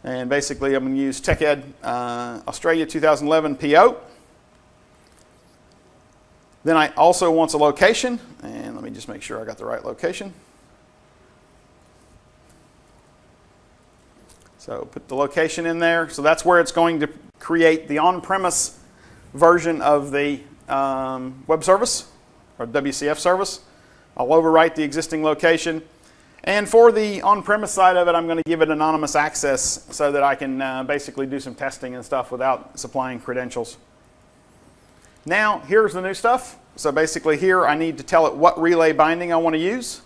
And basically, I'm going to use TechEd Australia 2011 PO. Then I also want a location. And let me just make sure I got the right location. So put the location in there. So that's where it's going to create the on-premise version of the web service or WCF service. I'll overwrite the existing location. And for the on-premise side of it, I'm going to give it anonymous access so that I can basically do some testing and stuff without supplying credentials. Now, here's the new stuff. So basically here, I need to tell it what relay binding I want to use.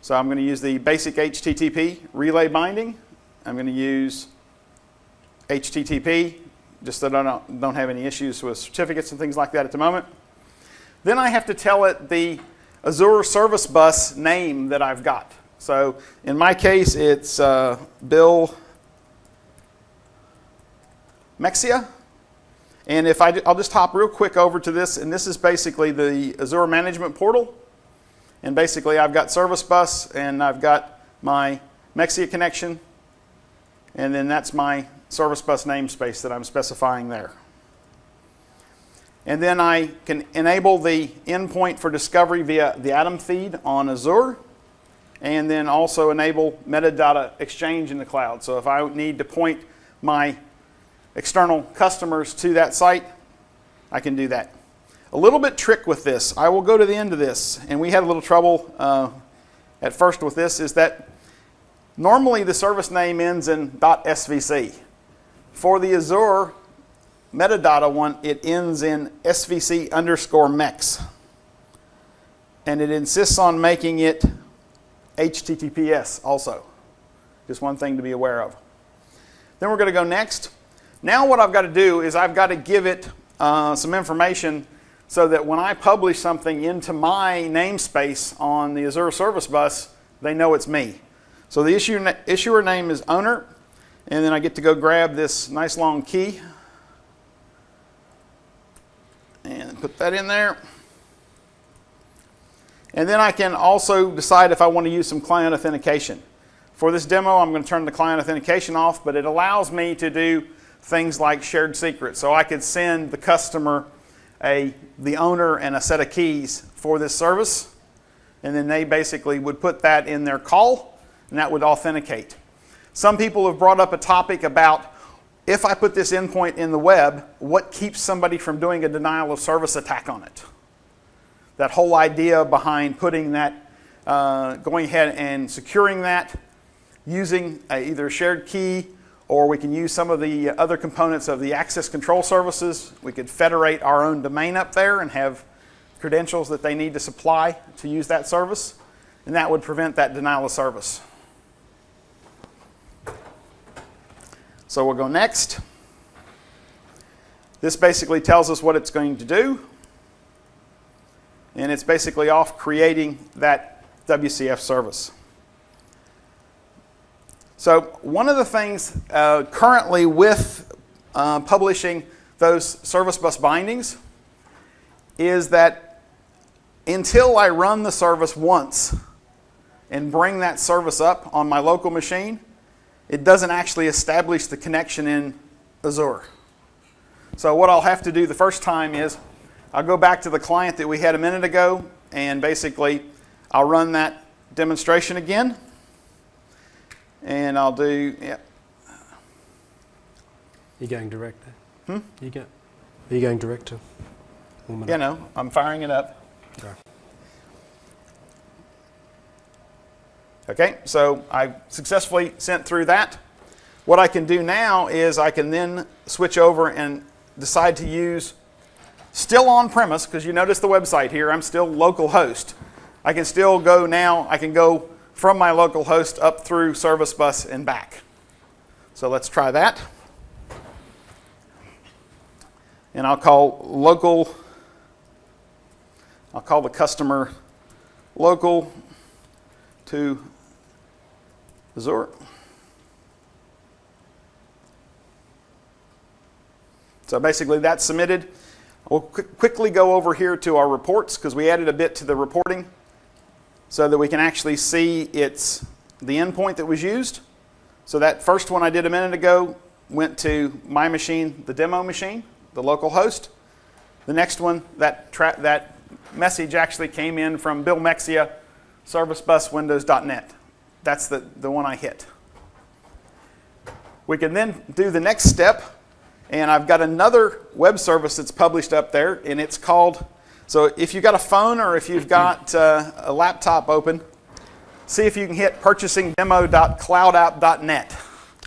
So I'm going to use the basic HTTP relay binding. I'm going to use HTTP, just so that I don't have any issues with certificates and things like that at the moment. Then I have to tell it the Azure Service Bus name that I've got. So in my case, it's Bill Mexia. And if I'll just hop real quick over to this, and this is basically the Azure Management Portal. And basically I've got Service Bus, and I've got my Mexia connection, and then that's my Service Bus namespace that I'm specifying there. And then I can enable the endpoint for discovery via the Atom feed on Azure, and then also enable metadata exchange in the cloud. So if I need to point my external customers to that site, I can do that. A little bit trick with this. I will go to the end of this, and we had a little trouble at first with this, is that normally the service name ends in .svc. For the Azure metadata one, it ends in svc_mex. And it insists on making it HTTPS also. Just one thing to be aware of. Then we're going to go next. Now what I've got to do is I've got to give it some information so that when I publish something into my namespace on the Azure Service Bus, they know it's me. So the issuer name is owner, and then I get to go grab this nice long key and put that in there. And then I can also decide if I want to use some client authentication. For this demo, I'm going to turn the client authentication off, but it allows me to do things like shared secrets. So I could send the customer the owner and a set of keys for this service, and then they basically would put that in their call, and that would authenticate. Some people have brought up a topic about, if I put this endpoint in the web, what keeps somebody from doing a denial of service attack on it? That whole idea behind putting that, going ahead and securing that, using either a shared key, or we can use some of the other components of the access control services. We could federate our own domain up there and have credentials that they need to supply to use that service, and that would prevent that denial of service. So we'll go next. This basically tells us what it's going to do. And it's basically off creating that WCF service. So one of the things currently with publishing those service bus bindings is that until I run the service once and bring that service up on my local machine, it doesn't actually establish the connection in Azure. So what I'll have to do the first time is I'll go back to the client that we had a minute ago, and basically I'll run that demonstration again. And I'll do, You're going direct there? Are you going direct to? Yeah, no, I'm firing it up. Okay, so I successfully sent through that. What I can do now is I can then switch over and decide to use, still on premise, because you notice the website here, I'm still local host. I can still go now, I can go from my local host up through service bus and back. So let's try that. And I'll call the customer local to Azure. So basically that's submitted. We'll quickly go over here to our reports because we added a bit to the reporting so that we can actually see it's the endpoint that was used. So that first one I did a minute ago went to my machine, the demo machine, the local host. The next one, that message actually came in from Bill Mexia, servicebuswindows.net. That's the one I hit. We can then do the next step, and I've got another web service that's published up there, and it's called, so if you've got a phone or if you've got a laptop open, see if you can hit purchasingdemo.cloudapp.net.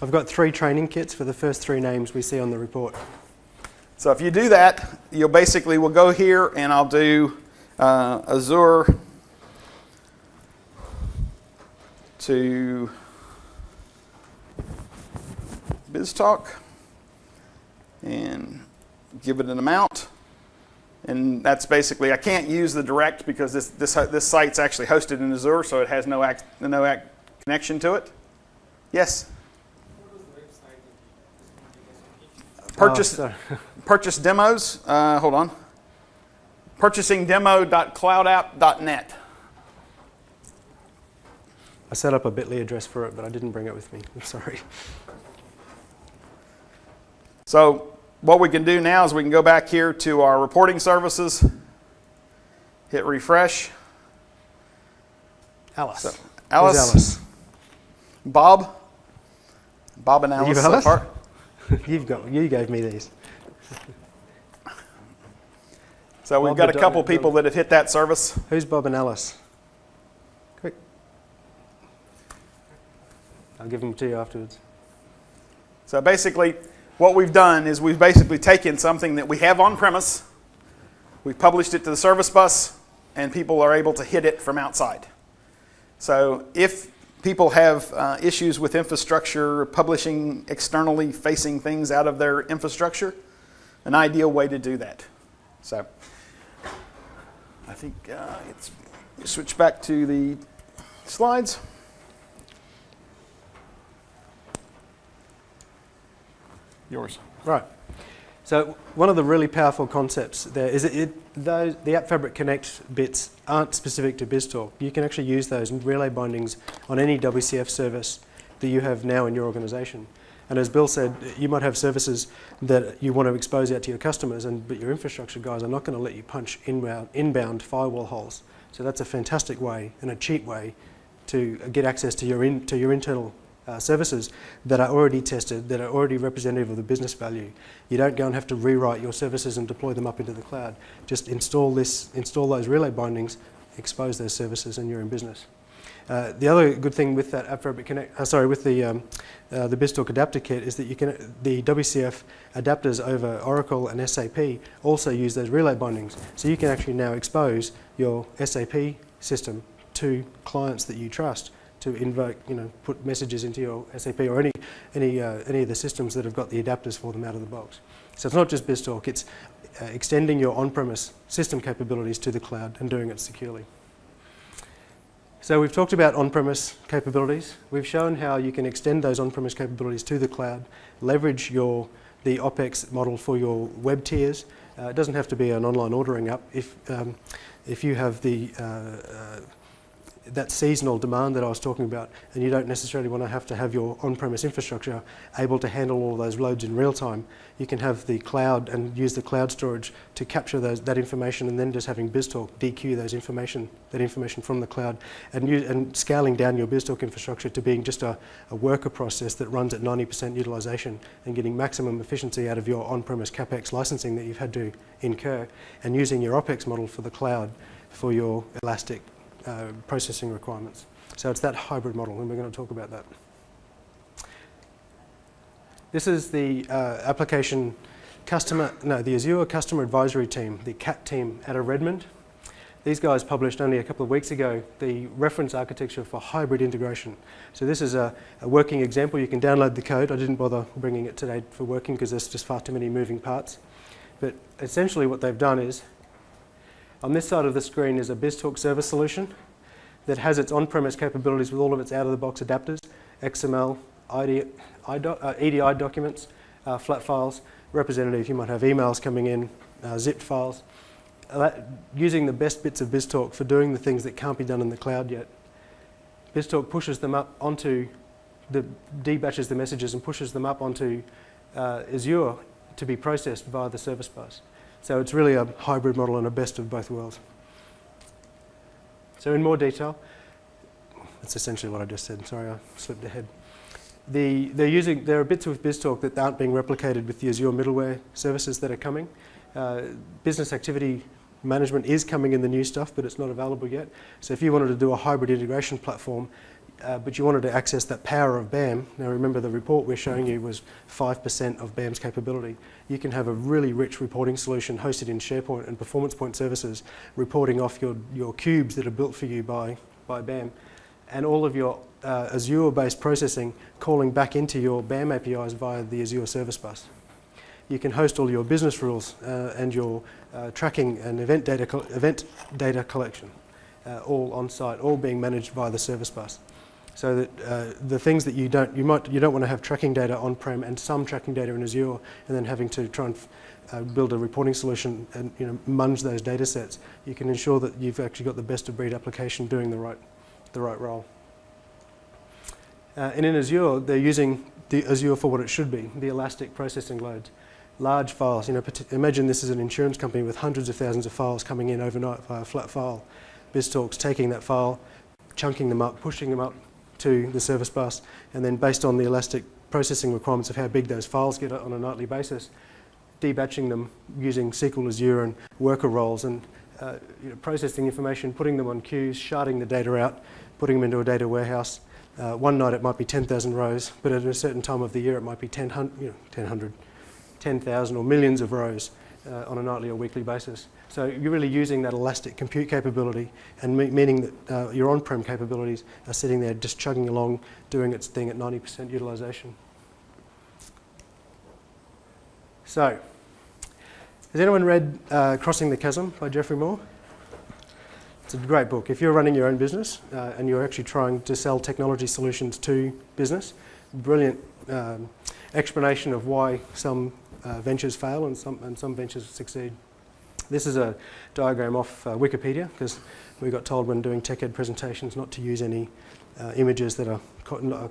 I've got 3 training kits for the first 3 names we see on the report. So if you do that, you'll basically, we'll go here and I'll do Azure to BizTalk and give it an amount. And that's basically, I can't use the direct because this site's actually hosted in Azure, so it has no connection to it. Yes? Purchase demos, hold on. Purchasingdemo.cloudapp.net. I set up a bit.ly address for it, but I didn't bring it with me. I'm sorry. So what we can do now is we can go back here to our reporting services, hit refresh. Alice. So, Alice. Bob and Alice so far. You gave me these. So we've got a couple people that have hit that service. Who's Bob and Alice? Quick. I'll give them to you afterwards. So basically, what we've done is we've basically taken something that we have on premise, we've published it to the service bus, and people are able to hit it from outside. So if people have issues with infrastructure, publishing externally facing things out of their infrastructure, an ideal way to do that. So I think it's switch back to the slides. Yours. Right. So one of the really powerful concepts there is the App Fabric Connect bits aren't specific to BizTalk. You can actually use those in relay bindings on any WCF service that you have now in your organization. And as Bill said, you might have services that you want to expose out to your customers, but your infrastructure guys are not going to let you punch inbound firewall holes. So that's a fantastic way and a cheap way to get access to your internal services that are already tested, that are already representative of the business value. You don't go and have to rewrite your services and deploy them up into the cloud. Just install those relay bindings, expose those services, and you're in business. The other good thing with that App Fabric Connect, with the BizTalk adapter kit is that the WCF adapters over Oracle and SAP also use those relay bindings. So you can actually now expose your SAP system to clients that you trust to invoke, put messages into your SAP or any of the systems that have got the adapters for them out of the box. So it's not just BizTalk, it's extending your on-premise system capabilities to the cloud and doing it securely. So we've talked about on-premise capabilities. We've shown how you can extend those on-premise capabilities to the cloud, leverage the OpEx model for your web tiers. It doesn't have to be an online ordering app. If you have that seasonal demand that I was talking about, and you don't necessarily want to have your on-premise infrastructure able to handle all of those loads in real time, you can have the cloud and use the cloud storage to capture that information, and then just having BizTalk DQ that information from the cloud, and scaling down your BizTalk infrastructure to being just a worker process that runs at 90% utilization, and getting maximum efficiency out of your on-premise CapEx licensing that you've had to incur, and using your OpEx model for the cloud for your elastic processing requirements. So it's that hybrid model, and we're going to talk about that. This is the the Azure Customer Advisory Team, the CAT team out of Redmond. These guys published only a couple of weeks ago the reference architecture for hybrid integration. So this is a working example. You can download the code. I didn't bother bringing it today for working because there's just far too many moving parts. But essentially what they've done is, on this side of the screen is a BizTalk server solution that has its on-premise capabilities with all of its out-of-the-box adapters, XML, EDI documents, flat files, representative. You might have emails coming in, zipped files. Using the best bits of BizTalk for doing the things that can't be done in the cloud yet. BizTalk pushes them up onto, debatches the messages and pushes them up onto Azure to be processed via the service bus. So it's really a hybrid model and a best of both worlds. So in more detail, that's essentially what I just said. Sorry, I slipped ahead. There are bits with BizTalk that aren't being replicated with the Azure middleware services that are coming. Business activity management is coming in the new stuff, but it's not available yet. So if you wanted to do a hybrid integration platform, but you wanted to access that power of BAM, now remember the report we're showing you was 5% of BAM's capability. You can have a really rich reporting solution hosted in SharePoint and Performance Point services, reporting off your cubes that are built for you by BAM, and all of your Azure-based processing calling back into your BAM APIs via the Azure Service Bus. You can host all your business rules and your tracking and event data collection all on site, all being managed via the Service Bus. So that the things that you don't want to have tracking data on-prem and some tracking data in Azure, and then having to try and build a reporting solution and munge those data sets. You can ensure that you've actually got the best of breed application doing the right role. And in Azure, they're using the Azure for what it should be, the elastic processing loads. Large files, imagine this is an insurance company with hundreds of thousands of files coming in overnight via flat file. BizTalk's taking that file, chunking them up, pushing them up to the service bus, and then based on the elastic processing requirements of how big those files get on a nightly basis, debatching them using SQL Azure and worker roles, and processing information, putting them on queues, sharding the data out, putting them into a data warehouse. One night it might be 10,000 rows, but at a certain time of the year it might be 10,000 or millions of rows on a nightly or weekly basis. So you're really using that elastic compute capability, and meaning that your on-prem capabilities are sitting there just chugging along, doing its thing at 90% utilization. So, has anyone read Crossing the Chasm by Geoffrey Moore? It's a great book. If you're running your own business and you're actually trying to sell technology solutions to business, brilliant explanation of why some ventures fail and some ventures succeed. This is a diagram off Wikipedia, because we got told when doing tech ed presentations not to use any images that are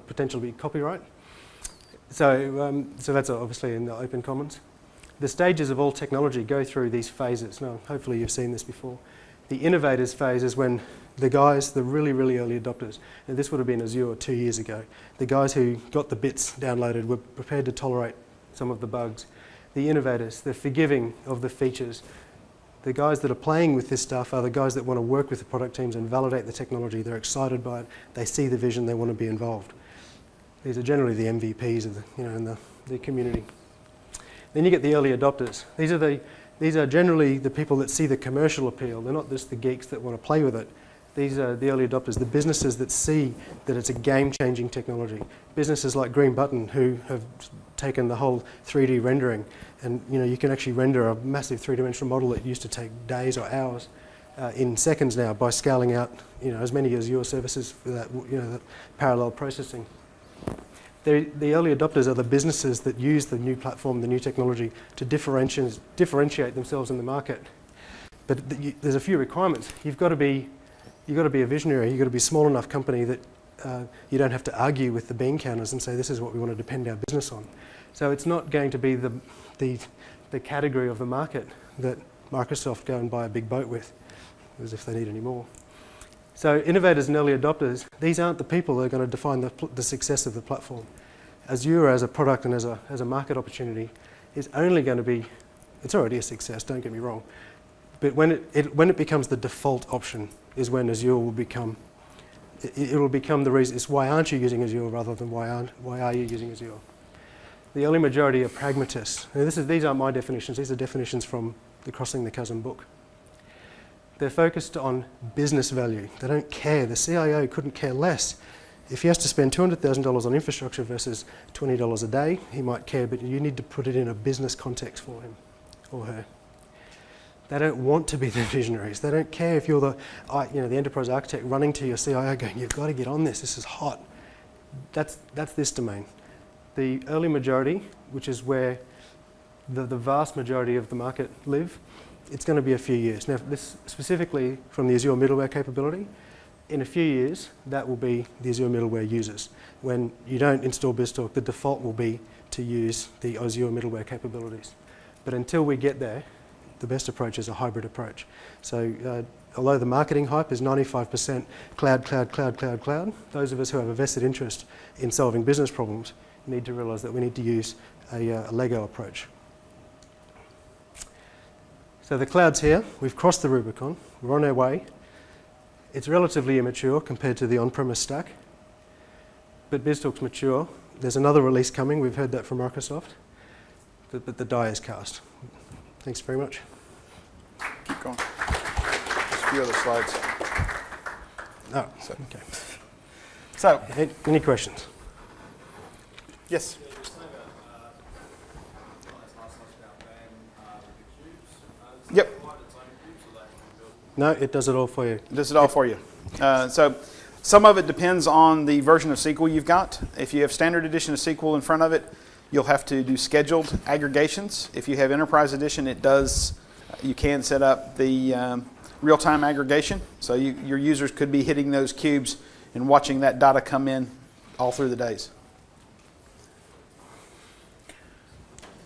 potentially copyright. So that's obviously in the open commons. The stages of all technology go through these phases. Now, hopefully you've seen this before. The innovators phase is when the guys, the really, really early adopters, and this would have been Azure 2 years ago, the guys who got the bits downloaded were prepared to tolerate some of the bugs. The innovators, the forgiving of the features, the guys that are playing with this stuff are the guys that want to work with the product teams and validate the technology. They're excited by it. They see the vision. They want to be involved. These are generally the MVPs of in the community. Then you get the early adopters. These are generally the people that see the commercial appeal. They're not just the geeks that want to play with it. These are the early adopters, the businesses that see that it's a game-changing technology. Businesses like Green Button, who have taken the whole 3D rendering, and you can actually render a massive three-dimensional model that used to take days or hours in seconds now by scaling out as many Azure services for that that parallel processing. The early adopters are the businesses that use the new platform, the new technology, to differentiate themselves in the market. But there's a few requirements. You've got to be a visionary. You've got to be a small enough company that you don't have to argue with the bean counters and say this is what we want to depend our business on. So it's not going to be the category of the market that Microsoft go and buy a big boat with, as if they need any more. So innovators and early adopters, these aren't the people that are going to define the success of the platform. Azure as a product and as a market opportunity is only going to be, it's already a success, don't get me wrong, but when it becomes the default option is when Azure will become, it will become the reason. It's why aren't you using Azure rather than why are you using Azure? The early majority are pragmatists. Now these aren't my definitions, these are definitions from the Crossing the Chasm book. They're focused on business value. They don't care. The CIO couldn't care less. If he has to spend $200,000 on infrastructure versus $20 a day, he might care, but you need to put it in a business context for him or her. They don't want to be the visionaries. They don't care if you're the enterprise architect running to your CIO going, you've got to get on this is hot. That's this domain. The early majority, which is where the vast majority of the market live, it's going to be a few years. Now, this specifically from the Azure middleware capability, in a few years, that will be the Azure middleware users. When you don't install BizTalk, the default will be to use the Azure middleware capabilities. But until we get there, the best approach is a hybrid approach. So although the marketing hype is 95% cloud, those of us who have a vested interest in solving business problems need to realize that we need to use a Lego approach. So the cloud's here, we've crossed the Rubicon, we're on our way. It's relatively immature compared to the on-premise stack, but BizTalk's mature. There's another release coming, we've heard that from Microsoft, but the die is cast. Thanks very much. Keep going. Just a few other slides. Oh, okay. So, any questions? Yes. Yep. No, it does it all for you. It does it all for you. So some of it depends on the version of SQL you've got. If you have standard edition of SQL in front of it, you'll have to do scheduled aggregations. If you have enterprise edition, you can set up the real-time aggregation. So your users could be hitting those cubes and watching that data come in all through the days.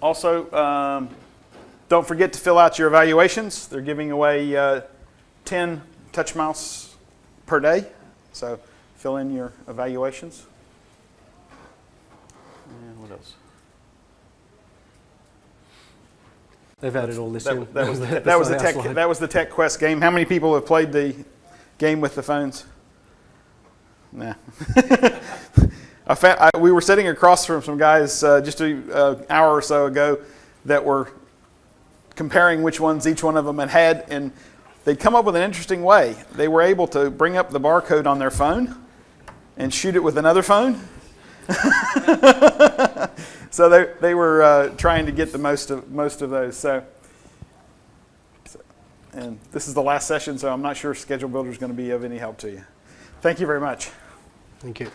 Also, don't forget to fill out your evaluations. They're giving away 10 touch mouse per day. So fill in your evaluations. And what else? They've added all this in. That was the Tech Quest game. How many people have played the game with the phones? Nah. We were sitting across from some guys just an hour or so ago that were comparing which ones each one of them had, and they'd come up with an interesting way. They were able to bring up the barcode on their phone and shoot it with another phone. So they were trying to get the most of those. So, and this is the last session, so I'm not sure Schedule Builder is going to be of any help to you. Thank you very much. Thank you.